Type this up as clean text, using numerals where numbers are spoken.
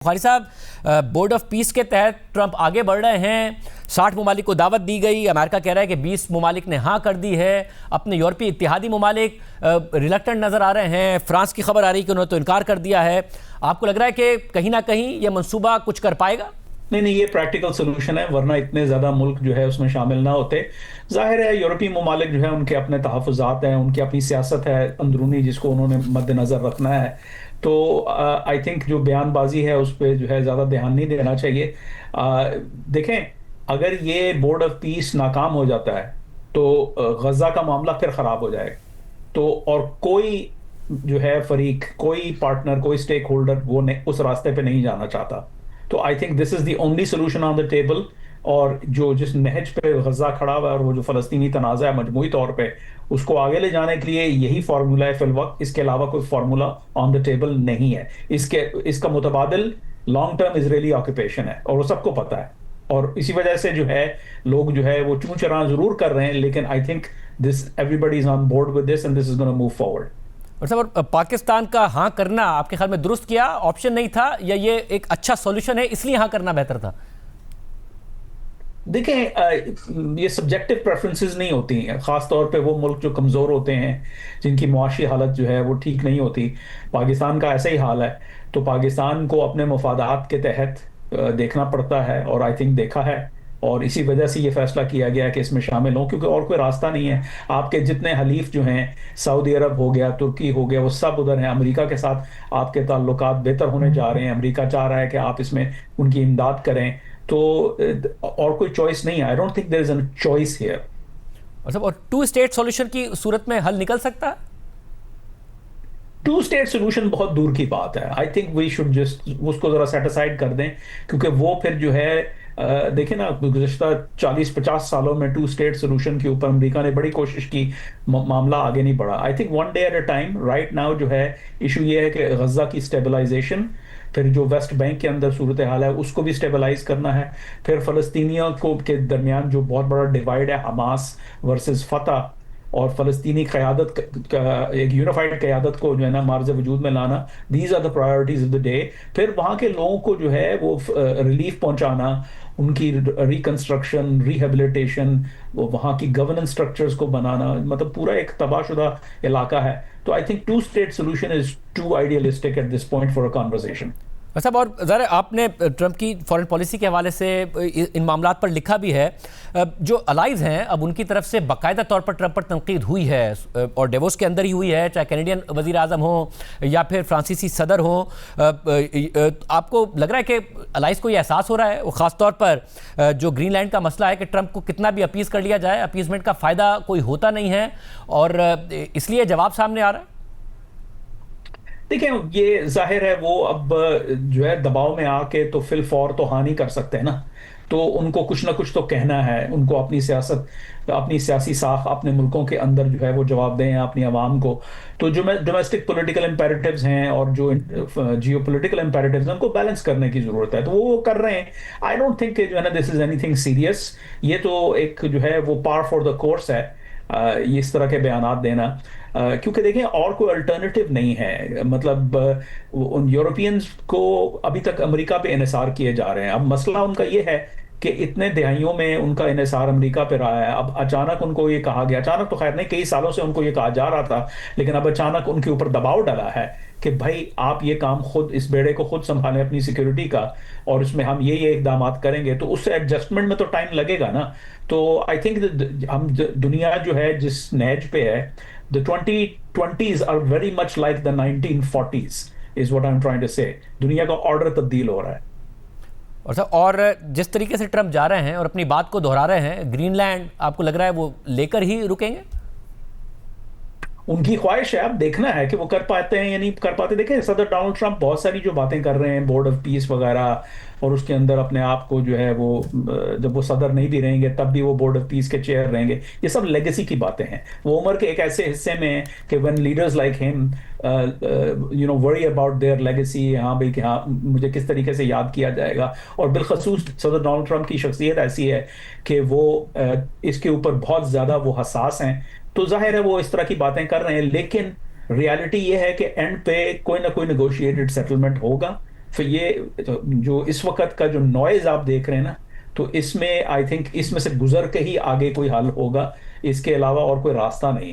बुखारी साहब, board of peace के तहत ट्रंप आगे बढ़ रहे हैं। 60 ममालिक को दावत दी गई। अमेरिका कह रहा है कि 20 ममालिक ने हाँ कर दी है। अपने यूरोपीय इत्तेहादी ममालिक रिलक्टेंट नज़र आ रहे हैं। फ्रांस की खबर आ रही है कि उन्होंने तो इनकार कर दिया है। आपको लग रहा है कि कहीं ना कहीं ये मंसूबा कुछ कर पाएगा? नहीं, ये प्रैक्टिकल सोल्यूशन है, वरना इतने ज्यादा मुल्क जो है उसमें शामिल ना होते। जाहिर है यूरोपीय ममालिक जो है उनके अपने तहफ़्फ़ुज़ात हैं, उनकी अपनी सियासत है अंदरूनी जिसको उन्होंने मद्देनजर रखना है। तो आई थिंक जो बयानबाजी है उस पर जो है ज्यादा ध्यान नहीं देना चाहिए। देखें, अगर ये बोर्ड ऑफ पीस नाकाम हो जाता है तो गजा का मामला फिर खराब हो जाएगा। तो और कोई जो है फरीक, कोई पार्टनर, कोई स्टेक होल्डर वो उस रास्ते पे नहीं जाना चाहता। तो I think this is the only solution on the table. और जो जिस नहज पे गजा खड़ा हुआ है और वो जो फलस्तीनी तनाज़ा है मजमूई तौर पे, उसको आगे ले जाने के लिए यही फार्मूला है फिल वक्त। इसके अलावा कोई फार्मूला ऑन द टेबल नहीं है। इसका मुतबादिल लॉन्ग टर्म इजरायली ऑक्यूपेशन है और वो सबको पता है। और इसी वजह से जो है लोग जो है वो चूं चरां जरूर कर रहे हैं, लेकिन I think this everybody is on board with this and this is gonna move forward. और साहब, पाकिस्तान का हाँ करना आपके ख्याल में दुरुस्त किया, ऑप्शन नहीं था, या ये एक अच्छा सॉल्यूशन है इसलिए हाँ करना बेहतर था? देखें, ये सब्जेक्टिव प्रेफरेंसेस नहीं होती हैं, खास तौर पे वो मुल्क जो कमज़ोर होते हैं, जिनकी मुआशी हालत जो है वो ठीक नहीं होती। पाकिस्तान का ऐसा ही हाल है। तो पाकिस्तान को अपने मफादात के तहत देखना पड़ता है, और आई थिंक देखा है। और इसी वजह से ये फैसला किया गया है कि इसमें शामिल हो, क्योंकि और कोई रास्ता नहीं है। आपके जितने हलीफ जो हैं, सऊदी अरब हो गया, तुर्की हो गया, वो सब उधर हैं। अमेरिका के साथ आपके ताल्लुकात बेहतर होने जा रहे हैं। अमेरिका चाह रहा है कि आप इसमें उनकी इमदाद करें। तो और कोई चॉइस नहीं है। I don't think there is a choice here. और साहब, और टू स्टेट सॉल्यूशन की सूरत में हल निकल सकता है? टू स्टेट सोल्यूशन बहुत दूर की बात है। I think we should just उसको जरा सेट असाइड कर दें, क्योंकि वो फिर जो है देखें ना, गुज़श्ता 40-50 सालों में टू स्टेट सोल्यूशन के ऊपर अमेरिका ने बड़ी कोशिश की, मामला आगे नहीं बढ़ा। I think one day at a time. Right now जो है इशू ये है कि गजा की स्टेबलाइजेशन, फिर जो वेस्ट बैंक के अंदर सूरत हाल है उसको भी स्टेबलाइज करना है। फिर फ़लस्तीनियों को के दरमियान जो बहुत बड़ा डिवाइड है, हमास वर्सेस फतह, और फ़लस्तीनी क़यादत एक यूनिफाइड क़यादत को जो है ना मार्ज़ वजूद में लाना। These are the priorities of the day. फिर वहाँ के लोगों को जो है वो रिलीफ पहुँचाना, उनकी रिकंस्ट्रक्शन, रिहेबिलिटेशन, वो वहाँ की गवर्नेंस स्ट्रक्चर्स को बनाना, मतलब पूरा एक तबाहशुदा इलाका है। तो I think two state solution is too idealistic at this point for a conversation. साहब, और ज़रा आपने ट्रंप की फॉरेन पॉलिसी के हवाले से इन मामलात पर लिखा भी है। जो अलाइज हैं अब उनकी तरफ से बाकायदा तौर पर ट्रंप पर तनकीद हुई है, और डेवोस के अंदर ही हुई है, चाहे कैनेडियन वज़ीर आज़म हो या फिर फ्रांसीसी सदर हो। आपको लग रहा है कि अलाइज को ये एहसास हो रहा है, वो ख़ास तौर पर जो ग्रीनलैंड का मसला है, कि ट्रंप को कितना भी अपीज़ कर लिया जाए, अपीज़मेंट का फ़ायदा कोई होता नहीं है, और इसलिए जवाब सामने आ रहा है? देखिए, ये जाहिर है वो अब जो है दबाव में आके तो फिल फौर तो हानि कर सकते हैं ना। तो उनको कुछ ना कुछ तो कहना है। उनको अपनी सियासत, अपनी सियासी साख अपने मुल्कों के अंदर जो है वो जवाब दें अपनी आवाम को। तो जो डोमेस्टिक पॉलिटिकल इम्पेरेटिव्स हैं और जो जियो पोलिटिकल इम्पेरेटिव्स हैं, उनको बैलेंस करने की जरूरत है। तो वो कर रहे हैं। आई डोंट थिंक जो है ना दिस इज एनीथिंग सीरियस। ये तो एक जो है वो पार फॉर द कोर्स है, ये इस तरह के बयानात देना। क्योंकि देखें, और कोई अल्टरनेटिव नहीं है। मतलब उन यूरोपियंस को अभी तक अमेरिका पे इन्हिसार किए जा रहे हैं। अब मसला उनका ये है कि इतने दहाइयों में उनका इन्हिसार अमेरिका पे रहा है। अब अचानक उनको ये कहा गया, अचानक तो खैर नहीं, कई सालों से उनको ये कहा जा रहा था, लेकिन अब अचानक उनके ऊपर दबाव डाला है कि भाई आप ये काम खुद, इस बेड़े को खुद संभालें अपनी सिक्योरिटी का, और इसमें हम ये इकदाम करेंगे। तो उससे एडजस्टमेंट में तो टाइम लगेगा ना। तो आई थिंक हम दुनिया जो है जिस नहज पे है, the 2020s are very much like the 1940s is what I am trying to say. दुनिया का ऑर्डर तब्दील हो रहा है। और सर, और जिस तरीके से ट्रंप जा रहे हैं और अपनी बात को दोहरा रहे हैं, ग्रीनलैंड आपको लग रहा है वो लेकर ही रुकेंगे? उनकी ख्वाहिश है, अब देखना है कि वो कर पाते हैं या नहीं कर पाते। देखें, सदर डोनाल्ड ट्रंप बहुत सारी जो बातें कर रहे हैं, बोर्ड ऑफ पीस वगैरह, और उसके अंदर अपने आप को जो है वो जब वो सदर नहीं भी रहेंगे तब भी वो बोर्ड ऑफ पीस के चेयर रहेंगे, ये सब लेगेसी की बातें हैं। वो उम्र के एक ऐसे हिस्से में है कि when leaders like him worry about their legacy, हाँ भाई कि हाँ मुझे किस तरीके से याद किया जाएगा। और बिलखसूस सदर डोनाल्ड ट्रंप की शख्सियत ऐसी है कि वो इसके ऊपर बहुत ज़्यादा वो हसास हैं। तो जाहिर है वो इस तरह की बातें कर रहे हैं, लेकिन रियलिटी ये है कि एंड पे कोई ना कोई नेगोशिएटेड सेटलमेंट होगा। फिर ये तो जो इस वक्त का जो नॉइज आप देख रहे हैं ना, तो इसमें आई थिंक इसमें से गुजर के ही आगे कोई हल होगा, इसके अलावा और कोई रास्ता नहीं है।